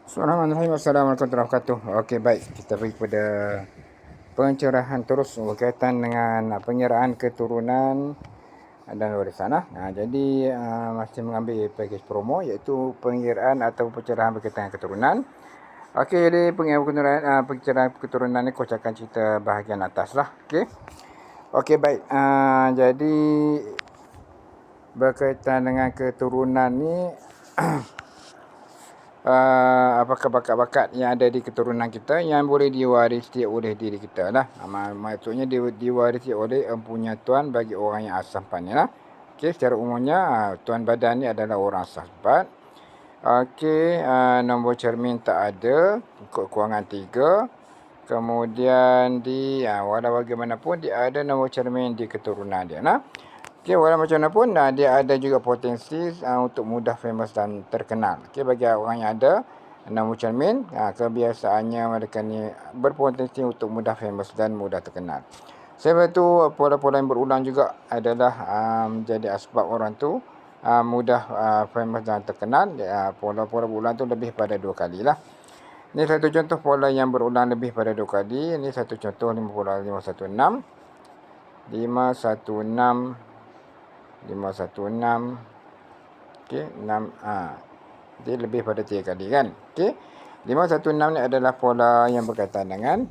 Bismillahirrahmanirrahim. Assalamualaikum warahmatullahi wabarakatuh. Okey, baik. Kita pergi kepada pencerahan terus berkaitan dengan penyeraan keturunan dan warisan. Jadi masih mengambil pakej promo iaitu penyeraan atau pencerahan berkaitan dengan keturunan. Okey, jadi pencerahan keturunan ni aku akan cerita bahagian atas lah. Okey, baik. Jadi berkaitan dengan keturunan ni apakah bakat-bakat yang ada di keturunan kita yang boleh diwarisi oleh diri kita lah. Maksudnya diwarisi oleh empunya tuan bagi orang yang asal ni lah. Okey, secara umumnya tuan badan ni adalah orang asal 4. Okey, nombor cermin tak ada, kekurangan 3. Kemudian walau bagaimanapun dia ada nombor cermin di keturunan dia lah. Okey, walau macam mana pun dia ada juga potensi untuk mudah famous dan terkenal. Okey, bagi orang yang ada nombor cermin, kebiasaannya mereka ni berpotensi untuk mudah famous dan mudah terkenal. Sebab itu pola-pola yang berulang juga adalah menjadi asbab orang tu mudah famous dan terkenal. Pola-pola berulang tu lebih pada 2 kali lah. Ini satu contoh pola yang berulang lebih pada 2 kali. Ini satu contoh 516. 516. Okey, 6. Dia lebih pada 3 kali kan. Okey. 516 ni adalah pola yang berkaitan dengan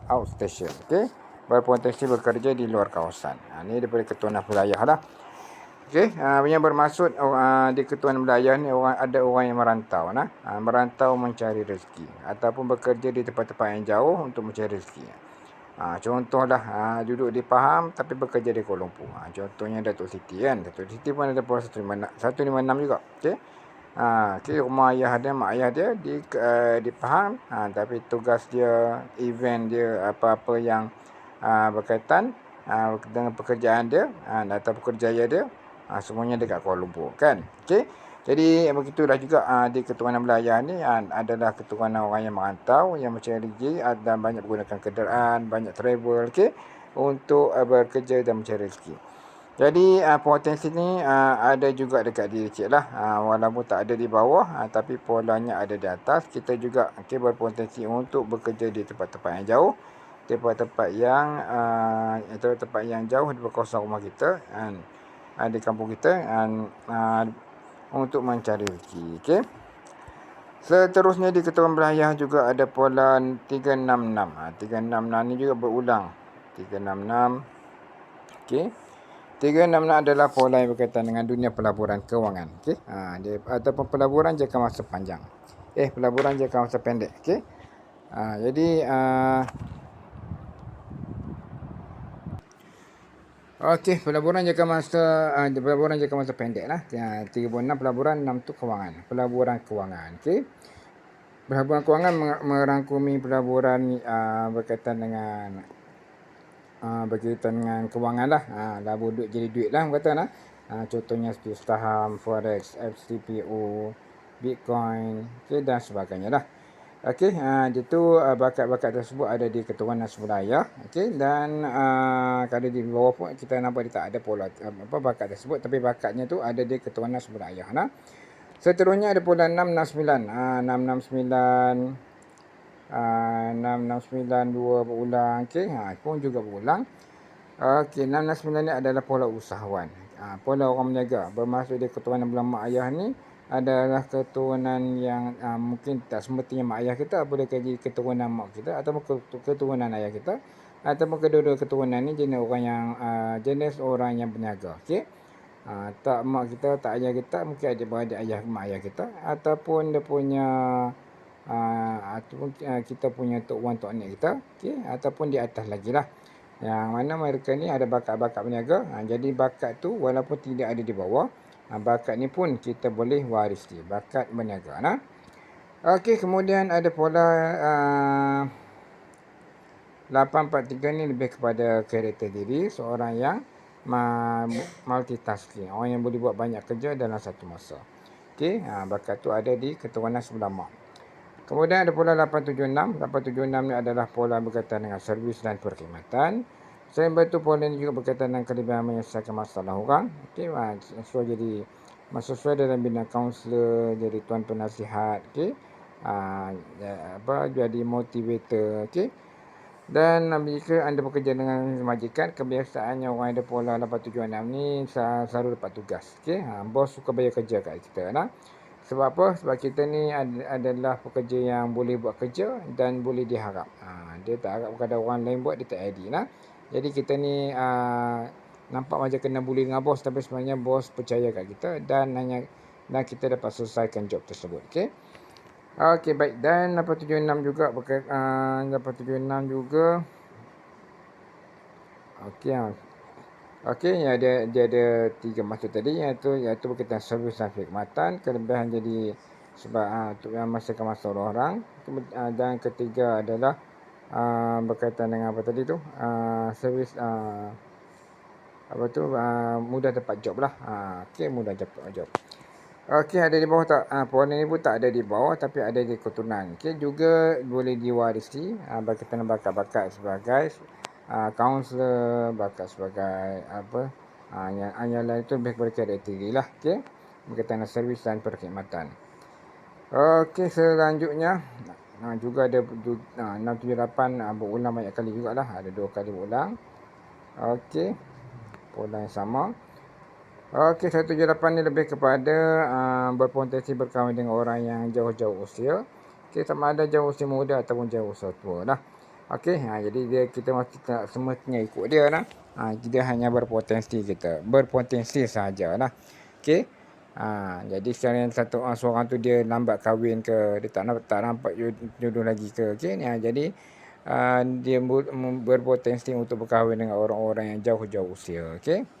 outstation. Okey. Berpotensi bekerja di luar kawasan. Ini daripada ketuanan wilayah lah. Okey, yang bermaksud di ketuanan wilayah ni ada orang yang merantau nah. Merantau mencari rezeki ataupun bekerja di tempat-tempat yang jauh untuk mencari rezeki. Contohlah duduk di Pahang tapi bekerja di Kuala Lumpur. Contohnya Datuk Siti kan. Datuk Siti pun ada pola 156 juga. Okey. Okay, rumah ayah dia, mak ayah dia di Pahang. Tapi tugas dia, event dia, apa-apa yang berkaitan dengan pekerjaan dia atau pekerjaya dia, semuanya dekat Kuala Lumpur kan. Okey. Jadi begitulah juga di ketuanan wilayah ni adalah ketuanan orang yang merantau, yang mencari rezeki dan banyak menggunakan kenderaan, banyak travel, okey, untuk bekerja dan mencari rezeki. Jadi potensi ni ada juga dekat diri cik lah. Walaupun tak ada di bawah, tapi polanya ada di atas. Kita juga berpotensi untuk bekerja di tempat-tempat yang jauh, tempat-tempat yang jauh di kawasan rumah kita, di kampung kita, untuk mencari rezeki. Okey. Seterusnya di keturunan wilayah juga ada pola 366. 366 ni juga berulang. 366. Okey. 366 adalah pola yang berkaitan dengan dunia pelaburan kewangan. Okey. Ataupun pelaburan jangka masa panjang. Pelaburan jangka masa pendek. Okey. Jadi okey, pelaburan jangka masa pendek lah. 36 pelaburan, 6 tu kewangan. Pelaburan kewangan. Okey. Pelaburan kewangan merangkumi pelaburan berkaitan dengan kewangan lah. Labur duit jadi duit lah kata lah. Contohnya seperti saham, forex, FCPO, Bitcoin, okay, dan sebagainya lah. Okey, itu bakat-bakat tersebut ada di keturunan wilayah. Okey, dan kalau di bawah pun kita nampak dia tak ada pola bakat tersebut, tapi bakatnya tu ada di keturunan wilayah lah. Seterusnya ada pola 669. 669 2 berulang. Okey, pun juga berulang. Okey, 669 ni adalah pola usahawan. Pola orang berniaga. Bermaksud dia keturunan mak ayah ni adalah keturunan yang mungkin tak semestinya mak ayah kita, boleh jadi keturunan mak kita ataupun keturunan ayah kita, ataupun kedua-dua keturunan ni jenis orang yang berniaga. Okey. Tak mak kita, tak ayah kita, mungkin adik-beradik mak ayah kita, ataupun dia punya ataupun kita punya tok wan tok nek kita, okey, ataupun di atas lagi lah. Yang mana mereka ni ada bakat-bakat berniaga. Jadi bakat tu walaupun tidak ada di bawah, bakat ni pun kita boleh warisi, bakat berniaga nah. Okey, kemudian ada pola 843 ni lebih kepada karakter diri seorang yang multitasking, orang yang boleh buat banyak kerja dalam satu masa. Okey, bakat tu ada di keturunan sebelah mak. Kemudian ada pola 876. 876 ni adalah pola berkaitan dengan servis dan perkhidmatan. Selain itu, pola ini juga berkaitan dengan kelebihan menyelesaikan masalah orang. Okey, sesuai dalam bidang kaunselor, jadi tuan penasihat. Okey, jadi motivator. Okey. Dan jika anda bekerja dengan majikan, kebiasaannya orang ada pola 876 ni selalu dapat tugas. Okey. Bos suka bayar kerja kat kita. Sebab apa? Sebab kita ni adalah pekerja yang boleh buat kerja dan boleh diharap. Dia tak harap kepada orang lain buat, dia tak ready. Jadi kita ni nampak macam kena bully dengan bos, tapi sebenarnya bos percaya kat kita dan kita dapat selesaikan job tersebut. Okey. Okey, baik. Dan 876 juga 876 juga. Okey. Okey, dia ada 3 maksud tadi, iaitu berkaitan servis dan perkhidmatan, kelebihan jadi sebab untuk yang masa orang. Dan ketiga adalah berkaitan dengan apa tadi tu? Servis mudah dapat job lah. Okey, mudah dapat job. Okey, ada di bawah tak? Pola ni pun tak ada di bawah, tapi ada di keturunan. Okey, juga boleh diwarisi berkaitan bakat-bakat sebagai kaunselor, bakat sebagai apa? Yang lain tu lebih kepada kriteria lah. Okey, berkaitan dengan servis dan perkhidmatan. Okey, selanjutnya juga ada 678 berulang banyak kali jugalah. Ada 2 kali berulang. Okey, pola yang sama. Okey, 178 ni lebih kepada berpotensi berkahwin dengan orang yang jauh-jauh usia. Okey, sama ada jauh usia muda ataupun jauh usia tua lah. Okey, jadi kita mesti tak semestinya ikut dia lah. Dia hanya berpotensi sahaja lah. Okey. Jadi sekarang seorang tu dia lambat kahwin ke, dia tak nampak jodoh lagi ke. Okey, jadi dia berpotensi untuk berkahwin dengan orang-orang yang jauh-jauh usia. Okey.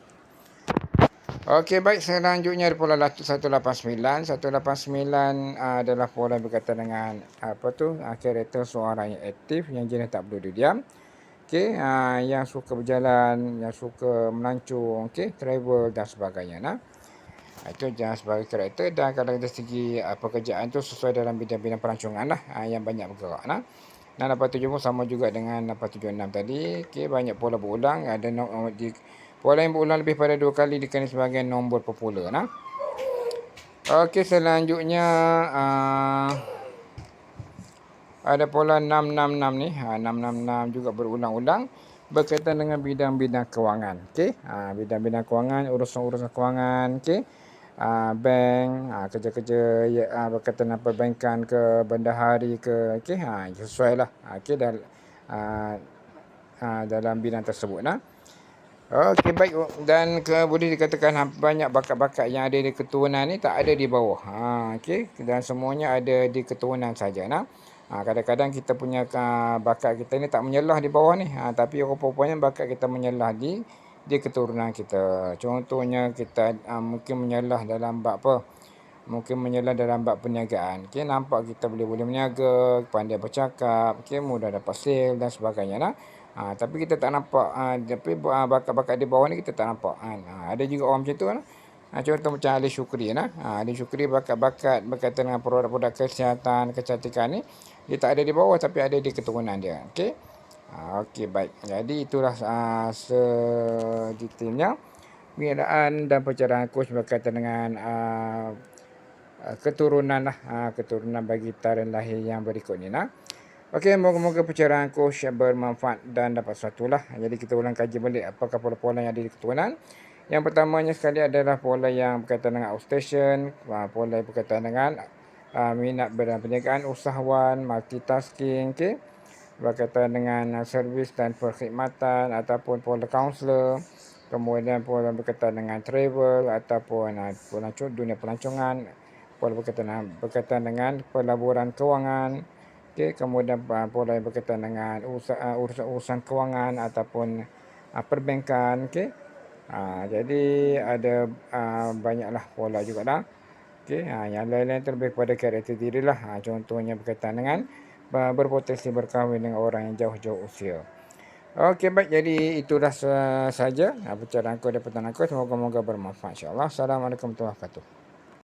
Okey, baik, selanjutnya ada pola 189. 189 adalah pola berkaitan dengan karakter seorang yang aktif, yang jenis tak perlu diam. Okey, yang suka berjalan, yang suka melancong, okey, travel dan sebagainya. Itu jangan sebagai karakter. Dan kalau dari segi pekerjaan tu sesuai dalam bidang-bidang perancangan lah, yang banyak bergerak. Dan 870 sama juga dengan 876 tadi. Okey, banyak pola berulang. Ada pola yang berulang lebih pada 2 kali dikenali sebagai nombor popular. Okey, selanjutnya ada pola 666 ni. 666 juga berulang-ulang berkaitan dengan bidang-bidang kewangan. Okey, bidang-bidang kewangan, urusan-urusan kewangan, okey. Bank, kerja-kerja berkaitan dengan perbankan ke, bendahari ke, okey, sesuai lah. Okey, dalam bidang tersebut. Okey, baik. Dan boleh dikatakan banyak bakat-bakat yang ada di keturunan ni tak ada di bawah. Okey, dan semuanya ada di keturunan saja. Kadang-kadang kita punya bakat kita ni tak menyelah di bawah ni. Tapi rupanya bakat kita menyelah di keturunan kita. Contohnya kita mungkin menyelah dalam bab apa? Mungkin menyelah dalam bab perniagaan. Okey, nampak kita boleh berniaga, pandai bercakap, okey, mudah dapat sale dan sebagainya. Tapi kita tak nampak, tapi bakat-bakat di bawah ni kita tak nampak. Ada juga orang macam tu. Contoh macam Ali Syukri. Ali Syukri bakat-bakat berkaitan dengan produk-produk kesihatan, kecantikan ni, dia tak ada di bawah tapi ada di keturunan dia. Okey. Okey, baik. Jadi itulah sedetailnya pengenalan dan pencerahan kos berkaitan dengan keturunan keturunan bagi tarikh lahir yang berikut ni. Okey, moga-moga pencerahan coach bermanfaat dan dapat sesuatu lah. Jadi kita ulang kaji balik apakah pola-pola yang ada di keturunan. Yang pertamanya sekali adalah pola yang berkaitan dengan outstation, pola yang berkaitan dengan minat bidang perniagaan, usahawan, multitasking, okey. Berkaitan dengan servis dan perkhidmatan ataupun pola kaunselor. Kemudian pola berkaitan dengan travel ataupun dunia pelancongan. Pola berkaitan dengan pelaburan kewangan. Okey, kemudian pola yang berkaitan dengan urusan kewangan ataupun perbankan. Okey. Jadi ada banyaklah pola juga dah. Okey, yang lain-lain terlebih pada karakter diri lah. Contohnya berkaitan dengan berpotensi berkahwin dengan orang yang jauh-jauh usia. Okey, baik, jadi itulah saja pencerahan aku dan petang aku. Semoga-moga bermanfaat, insya-Allah. Assalamualaikum warahmatullahi wabarakatuh.